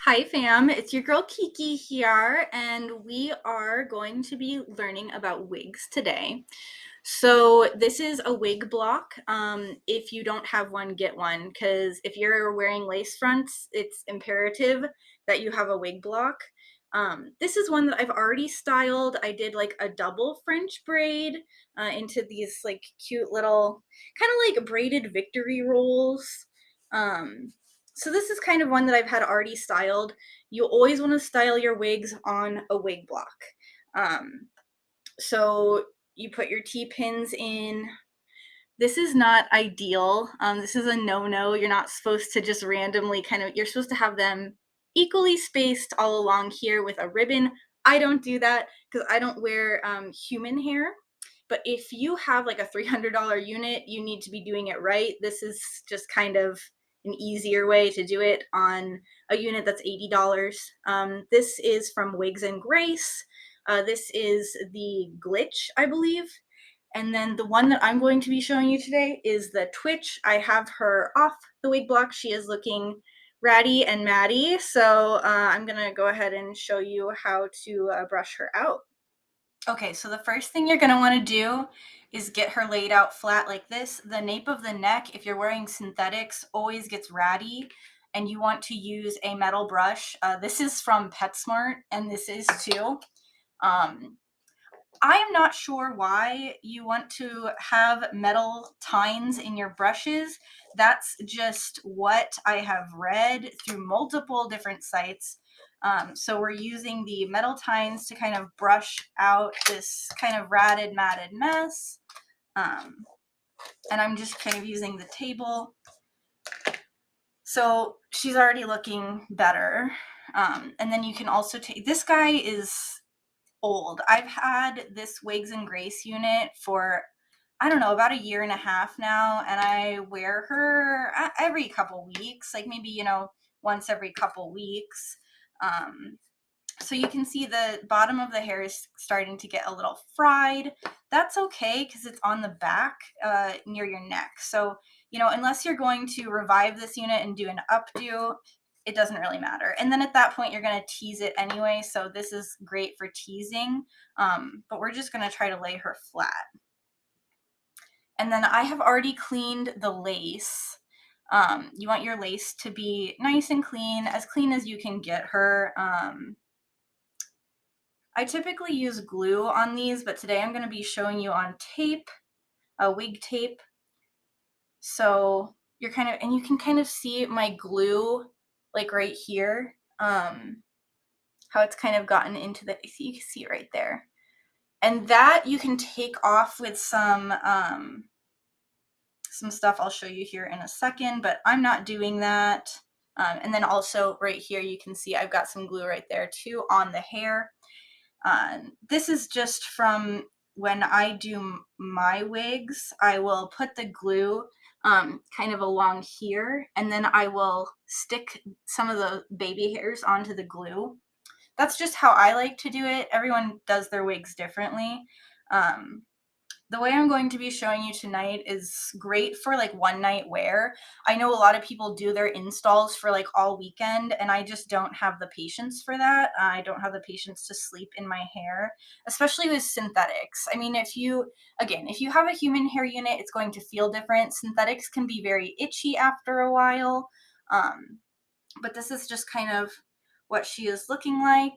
Hi fam, it's your girl Kiki here, and we are going to be learning about wigs today. So this is a wig block. If you don't have one, get one, because if you're wearing lace fronts, it's imperative that you have a wig block. This is one that I've already styled. I did like a double French braid into these like cute little kind of like braided victory rolls. Um, so this is kind of one that I've had already styled. You always want to style your wigs on a wig block. So you put your T-pins in. This is not ideal. This is a no-no. You're not supposed to just randomly you're supposed to have them equally spaced all along here with a ribbon. I don't do that because I don't wear human hair. But if you have like a $300 unit, you need to be doing it right. This is just kind of an easier way to do it on a unit that's $80. This is from Wigs and Grace. This is the Glitch, I believe. And then the one that I'm going to be showing you today is the Twitch. I have her off the wig block. She is looking ratty and matty. So I'm gonna go ahead and show you how to brush her out. Okay, so the first thing you're gonna wanna do is get her laid out flat like this. The nape of the neck, if you're wearing synthetics, always gets ratty, and you want to use a metal brush. This is from PetSmart, and this is too. I am not sure why you want to have metal tines in your brushes. That's just what I have read through multiple different sites. So we're using the metal tines to kind of brush out this kind of ratted, matted mess. And I'm just kind of using the table. So she's already looking better. And then you can also take, this guy is old. I've had this Wigs and Grace unit for, I don't know, about a year and a half now, and I wear her every couple weeks, like maybe, once every couple weeks. So you can see the bottom of the hair is starting to get a little fried. That's okay because it's on the back near your neck. So, unless you're going to revive this unit and do an updo, it doesn't really matter. And then at that point, you're going to tease it anyway. So this is great for teasing, but we're just going to try to lay her flat. And then I have already cleaned the lace. You want your lace to be nice and clean as you can get her. I typically use glue on these, but today I'm going to be showing you on tape, wig tape. So you're and you can kind of see my glue like right here, how it's kind of gotten into you can see it right there. And that you can take off with some stuff I'll show you here in a second, but I'm not doing that. And then also right here, you can see I've got some glue right there too on the hair. This is just from when I do my wigs. I will put the glue kind of along here, and then I will stick some of the baby hairs onto the glue. That's just how I like to do it. Everyone does their wigs differently. The way I'm going to be showing you tonight is great for like one night wear. I know a lot of people do their installs for like all weekend, and I just don't have the patience for that. I don't have the patience to sleep in my hair, especially with synthetics. I mean, if you have a human hair unit, it's going to feel different. Synthetics can be very itchy after a while, but this is just kind of what she is looking like.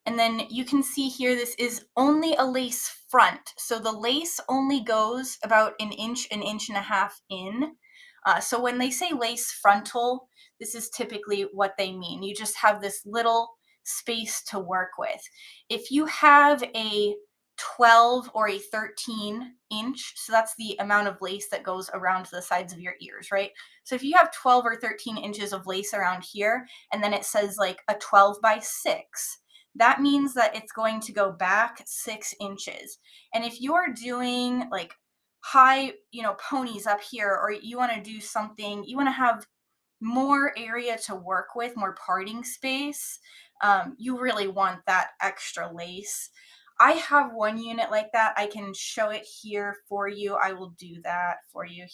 And then you can see here, this is only a lace front. So the lace only goes about an inch and a half in. So when they say lace frontal, this is typically what they mean. You just have this little space to work with. If you have a 12 or a 13 inch, so that's the amount of lace that goes around the sides of your ears, right? So if you have 12 or 13 inches of lace around here, and then it says like a 12 by 6, that means that it's going to go back 6 inches. And if you're doing like high, ponies up here, or you want to do something, you want to have more area to work with, more parting space, you really want that extra lace. I have one unit like that. I can show it here for you. I will do that for you.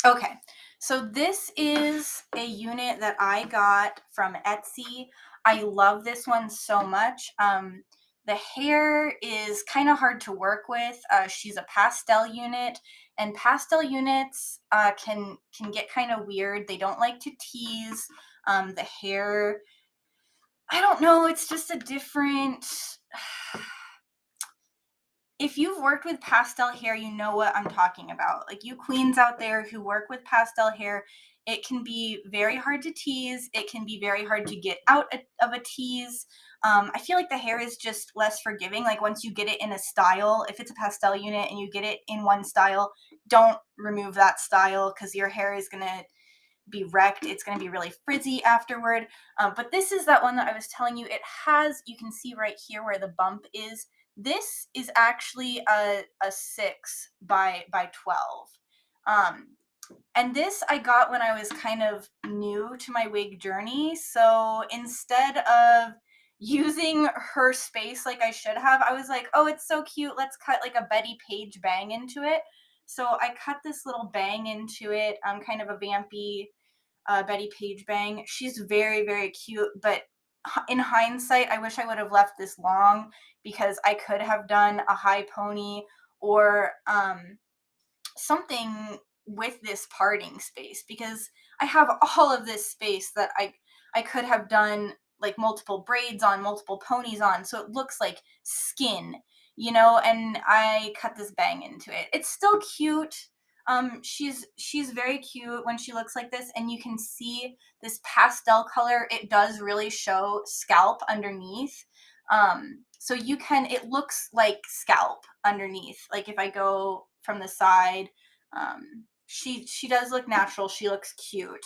Okay, So this is a unit that I got from Etsy. I love this one so much. The hair is kind of hard to work with. She's a pastel unit, and pastel units can get kind of weird. They don't like to tease. The hair, I don't know, it's just a different. If you've worked with pastel hair, you know what I'm talking about. Like, you queens out there who work with pastel hair, it can be very hard to tease. It can be very hard to get out of a tease. I feel like the hair is just less forgiving. Like, once you get it in a style, if it's a pastel unit and you get it in one style, don't remove that style because your hair is going to be wrecked. It's going to be really frizzy afterward. But this is that one that I was telling you. It has, you can see right here where the bump is. This is actually a 6 by 12. And this I got when I was kind of new to my wig journey. So instead of using her space like I should have, I was like, oh, it's so cute. Let's cut like a Betty Page bang into it. So I cut this little bang into it, kind of a vampy Betty Page bang. She's very, very cute, but in hindsight, I wish I would have left this long because I could have done a high pony or something with this parting space, because I have all of this space that I could have done like multiple braids on, multiple ponies on, so it looks like skin, and I cut this bang into it. It's still cute. She's very cute when she looks like this, and you can see this pastel color. It does really show scalp underneath. So it looks like scalp underneath. Like, if I go from the side, she does look natural. She looks cute.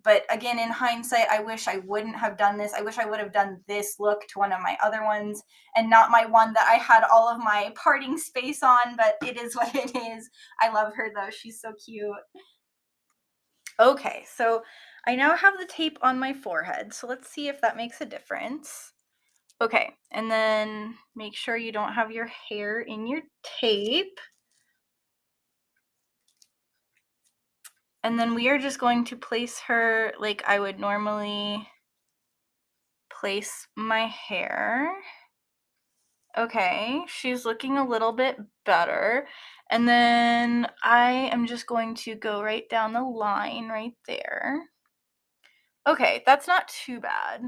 But again, in hindsight, I wish I wouldn't have done this. I wish I would have done this look to one of my other ones and not my one that I had all of my parting space on, but it is what it is. I love her though. She's so cute. Okay, so I now have the tape on my forehead. So let's see if that makes a difference. Okay, and then make sure you don't have your hair in your tape. And then we are just going to place her like I would normally place my hair. Okay, she's looking a little bit better. And then I am just going to go right down the line right there. Okay, that's not too bad.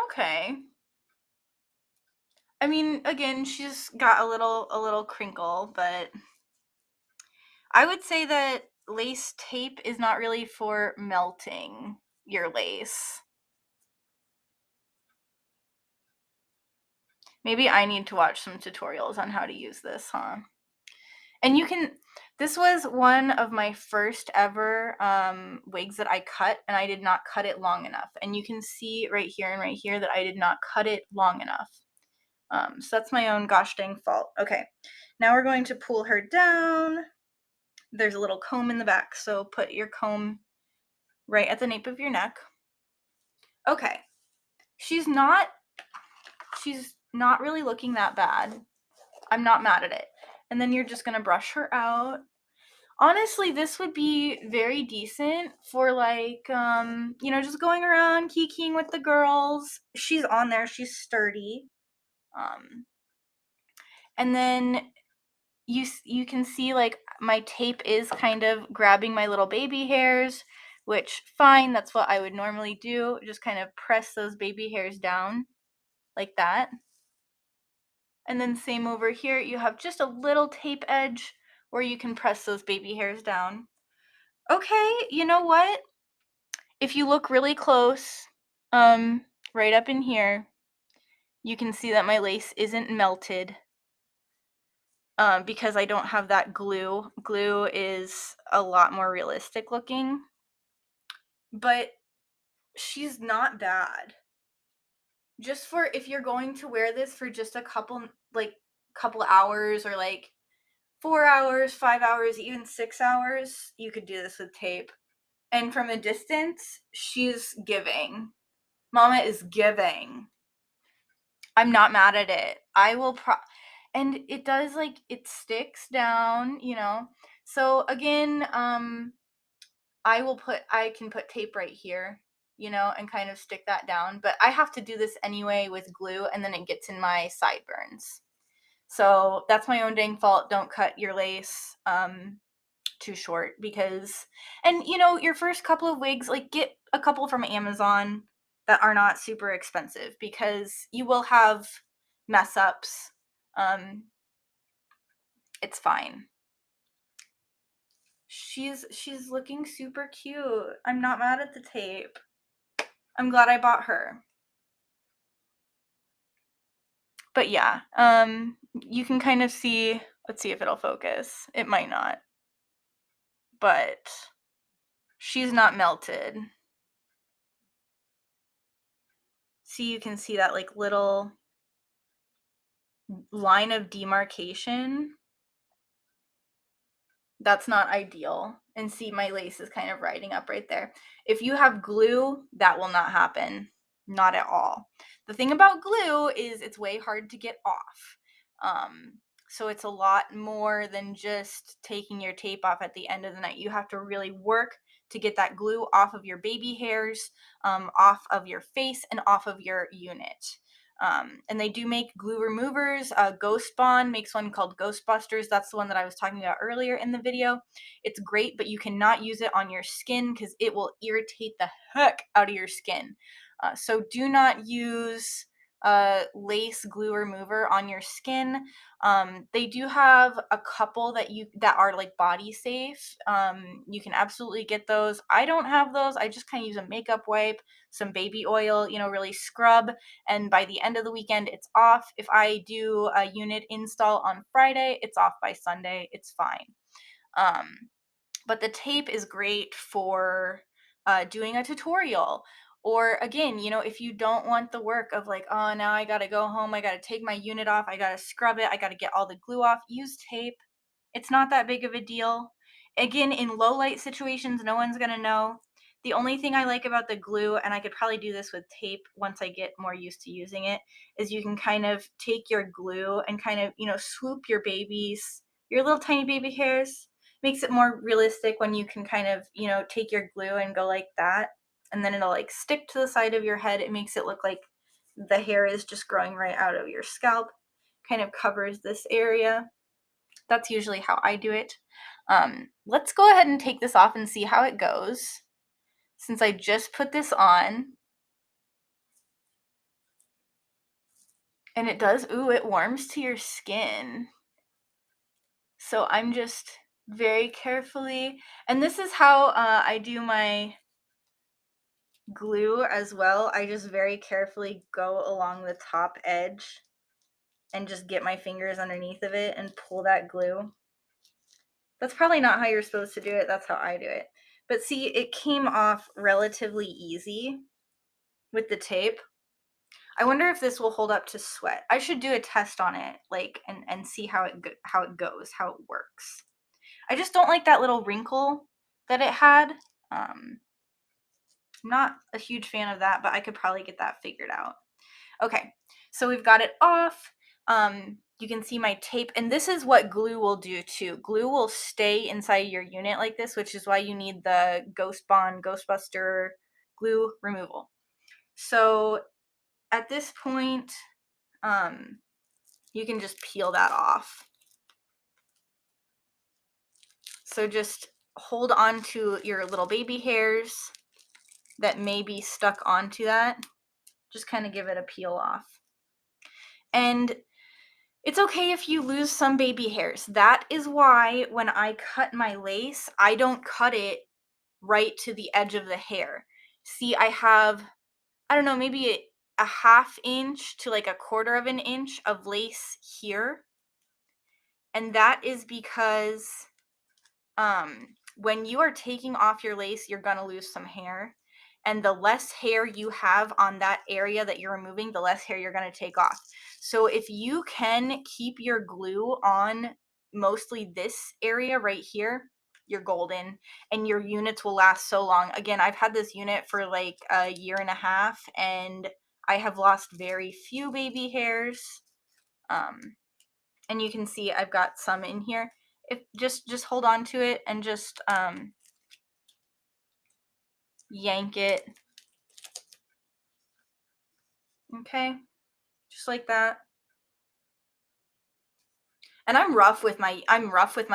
Okay. I mean, again, she's got a little crinkle, but I would say that lace tape is not really for melting your lace. Maybe I need to watch some tutorials on how to use this, huh? And this was one of my first ever wigs that I cut, and I did not cut it long enough. And you can see right here and right here that I did not cut it long enough. So that's my own gosh dang fault. Okay, now we're going to pull her down. There's a little comb in the back, so put your comb right at the nape of your neck. Okay, she's not really looking that bad. I'm not mad at it. And then you're just gonna brush her out. Honestly, this would be very decent for like, just going around kikiing with the girls. She's on there. She's sturdy. And then you can see like my tape is kind of grabbing my little baby hairs, which fine. That's what I would normally do. Just kind of press those baby hairs down like that. And then same over here. You have just a little tape edge where you can press those baby hairs down. Okay, you know what? If you look really close, right up in here, you can see that my lace isn't melted, because I don't have that glue. Glue is a lot more realistic looking, but she's not bad. Just for if you're going to wear this for just a couple hours, or like 4 hours, 5 hours, even 6 hours, you could do this with tape. And from a distance, she's giving. Mama is giving. I'm not mad at it. I will and it does, like, it sticks down, you know. So again, I can put tape right here, you know, and kind of stick that down, but I have to do this anyway with glue, and then it gets in my sideburns. So that's my own dang fault. Don't cut your lace too short, because, and you know, your first couple of wigs, like, get a couple from Amazon that are not super expensive, because you will have mess ups. Um, it's fine. She's looking super cute. I'm not mad at the tape. I'm glad I bought her. But yeah, you can kind of see, let's see if it'll focus. It might not. But she's not melted. See, you can see that, like, little line of demarcation. That's not ideal. And see, my lace is kind of riding up right there. If you have glue, that will not happen. Not at all. The thing about glue is it's way hard to get off. Um, so it's a lot more than just taking your tape off at the end of the night. You have to really work to get that glue off of your baby hairs, off of your face, and off of your unit. And they do make glue removers. Ghost Bond makes one called Ghostbusters. That's the one that I was talking about earlier in the video. It's great, but you cannot use it on your skin because it will irritate the heck out of your skin. So do not use lace glue remover on your skin. They do have a couple that are like body safe. You can absolutely get those. I don't have those. I just kind of use a makeup wipe, some baby oil, you know, really scrub, and by the end of the weekend it's off. If I do a unit install on Friday, it's off by Sunday. It's fine. But the tape is great for doing a tutorial, or again, you know, if you don't want the work of, like, oh, now I gotta go home, I gotta take my unit off, I gotta scrub it, I gotta get all the glue off, use tape. It's not that big of a deal. Again, in low light situations, no one's gonna know. The only thing I like about the glue, and I could probably do this with tape once I get more used to using it, is you can kind of take your glue and kind of, you know, swoop your little tiny baby hairs. Makes it more realistic when you can kind of, you know, take your glue and go like that, and then it'll, like, stick to the side of your head. It makes it look like the hair is just growing right out of your scalp, kind of covers this area. That's usually how I do it. Let's go ahead and take this off and see how it goes, since I just put this on. And it does, ooh, it warms to your skin. So I'm just very carefully, and this is how I do my glue as well. I just very carefully go along the top edge and just get my fingers underneath of it and pull that glue. That's probably not how you're supposed to do it. That's how I do it. But see, it came off relatively easy with the tape. I wonder if this will hold up to sweat. I should do a test on it, like, and see how it goes, how it works. I just don't like that little wrinkle that it had. Not a huge fan of that, but I could probably get that figured out. Okay, so we've got it off. You can see my tape, and this is what glue will do too. Glue will stay inside your unit like this, which is why you need the Ghost Bond Ghostbuster glue removal. So at this point, you can just peel that off. So just hold on to your little baby hairs that may be stuck onto that. Just kind of give it a peel off. And it's okay if you lose some baby hairs. That is why when I cut my lace, I don't cut it right to the edge of the hair. See, I have, I don't know, maybe a half inch to like a quarter of an inch of lace here. And that is because when you are taking off your lace, you're gonna lose some hair. And the less hair you have on that area that you're removing, the less hair you're gonna take off. So if you can keep your glue on mostly this area right here, you're golden, and your units will last so long. Again, I've had this unit for like a year and a half, and I have lost very few baby hairs. And you can see I've got some in here. If just hold on to it and just yank it. Okay, just like that. And I'm rough with my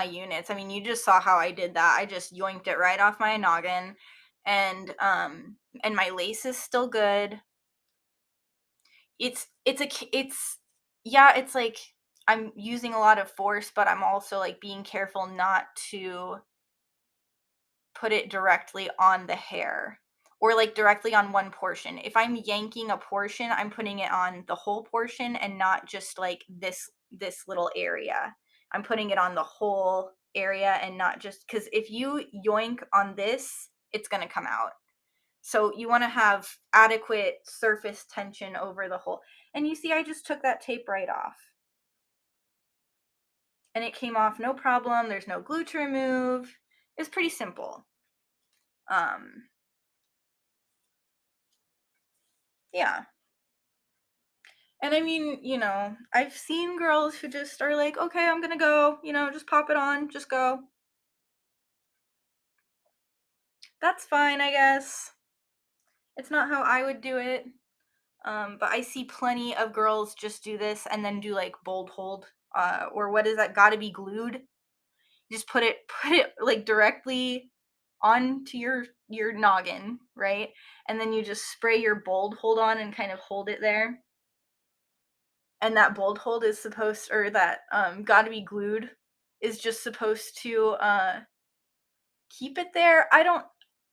units. I mean, you just saw how I did that. I just yoinked it right off my noggin, and my lace is still good. It's yeah, it's like I'm using a lot of force, but I'm also like being careful not to put it directly on the hair or like directly on one portion. If I'm yanking a portion, I'm putting it on the whole portion and not just like this little area. I'm putting it on the whole area and not just because if you yoink on this, it's going to come out. So you want to have adequate surface tension over the whole. And you see, I just took that tape right off. And it came off no problem. There's no glue to remove. It's pretty simple. Yeah. And I mean, I've seen girls who just are like, okay, I'm gonna go, just pop it on, just go. That's fine, I guess. It's not how I would do it. But I see plenty of girls just do this and then do like bold hold, or what is that? Gotta be glued. Just put it like directly onto your noggin, right? And then you just spray your bold hold on and kind of hold it there. And that bold hold is supposed, or that gotta be glued is just supposed to keep it there.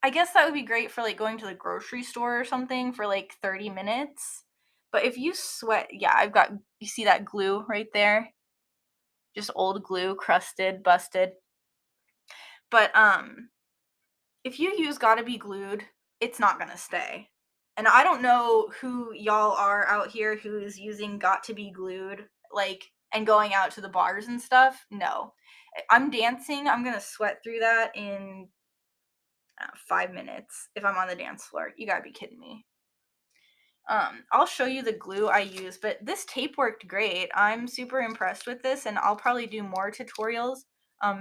I guess that would be great for like going to the grocery store or something for like 30 minutes. But if you sweat, yeah, you see that glue right there? Just old glue, crusted, busted. But if you use gotta be glued, it's not gonna stay. And I don't know who y'all are out here who's using got to be glued, like, and going out to the bars and stuff. No. I'm dancing. I'm gonna sweat through that in 5 minutes if I'm on the dance floor. You gotta be kidding me. I'll show you the glue I use, but this tape worked great. I'm super impressed with this, and I'll probably do more tutorials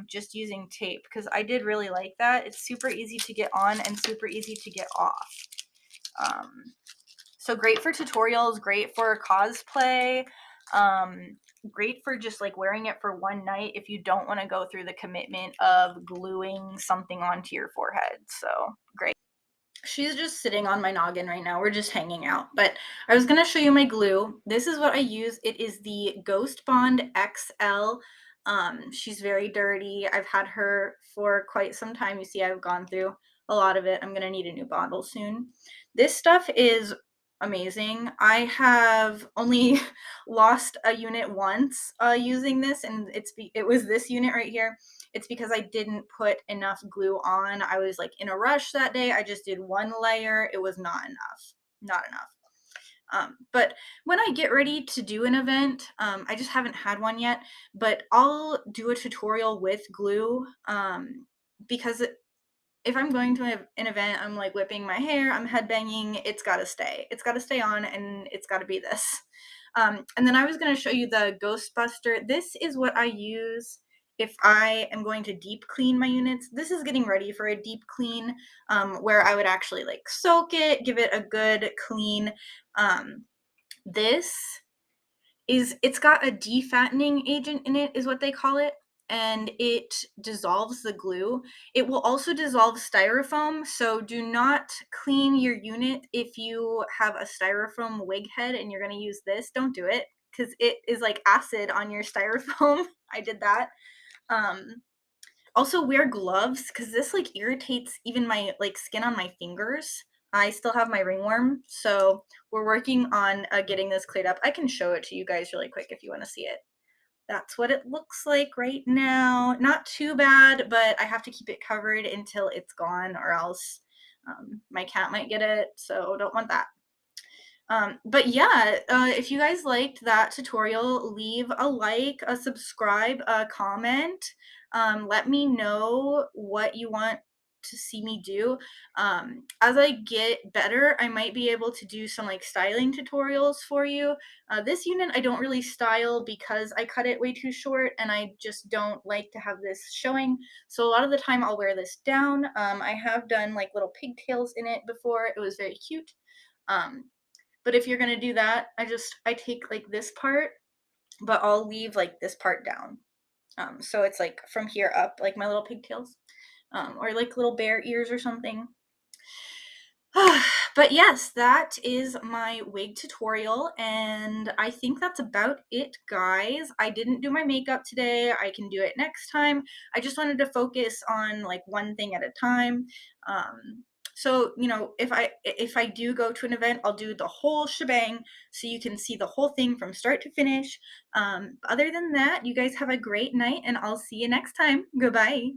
just using tape because I did really like that. It's super easy to get on and super easy to get off. So great for tutorials, great for cosplay, great for just like wearing it for one night if you don't want to go through the commitment of gluing something onto your forehead. So great. She's just sitting on my noggin right now. We're just hanging out. But I was going to show you my glue. This is what I use. It is the Ghost Bond XL. She's very dirty. I've had her for quite some time. You see, I've gone through a lot of it. I'm going to need a new bottle soon. This stuff is amazing. I have only lost a unit once using this, and it was this unit right here. It's because I didn't put enough glue on. I was like in a rush that day. I just did one layer. It was not enough. Not enough. But when I get ready to do an event, I just haven't had one yet, but I'll do a tutorial with glue because if I'm going to an event, I'm like whipping my hair, I'm headbanging, it's got to stay. It's got to stay on, and it's got to be this. And then I was going to show you the Ghostbuster. This is what I use if I am going to deep clean my units. This is getting ready for a deep clean where I would actually like soak it, give it a good clean. This it's got a defattening agent in it, is what they call it, and it dissolves the glue. It will also dissolve styrofoam, so do not clean your unit if you have a styrofoam wig head and you're going to use this. Don't do it because it is like acid on your styrofoam. I did that. Also wear gloves because this like irritates even my like skin on my fingers. I still have my ringworm, so we're working on getting this cleared up. I can show it to you guys really quick if you want to see it. That's what it looks like right now. Not too bad, but I have to keep it covered until it's gone or else my cat might get it, so don't want that. But yeah, if you guys liked that tutorial, leave a like, a subscribe, a comment. Let me know what you want to see me do. As I get better, I might be able to do some like styling tutorials for you. This unit I don't really style because I cut it way too short and I just don't like to have this showing. So a lot of the time I'll wear this down. I have done like little pigtails in it before. It was very cute. Um, but if you're gonna do that, I take like this part, but I'll leave like this part down. So it's like from here up, like my little pigtails, or like little bear ears or something. But yes, that is my wig tutorial, and I think that's about it, guys. I didn't do my makeup today. I can do it next time. I just wanted to focus on like one thing at a time. So you know, if I do go to an event, I'll do the whole shebang so you can see the whole thing from start to finish. Other than that, you guys have a great night, and I'll see you next time. Goodbye.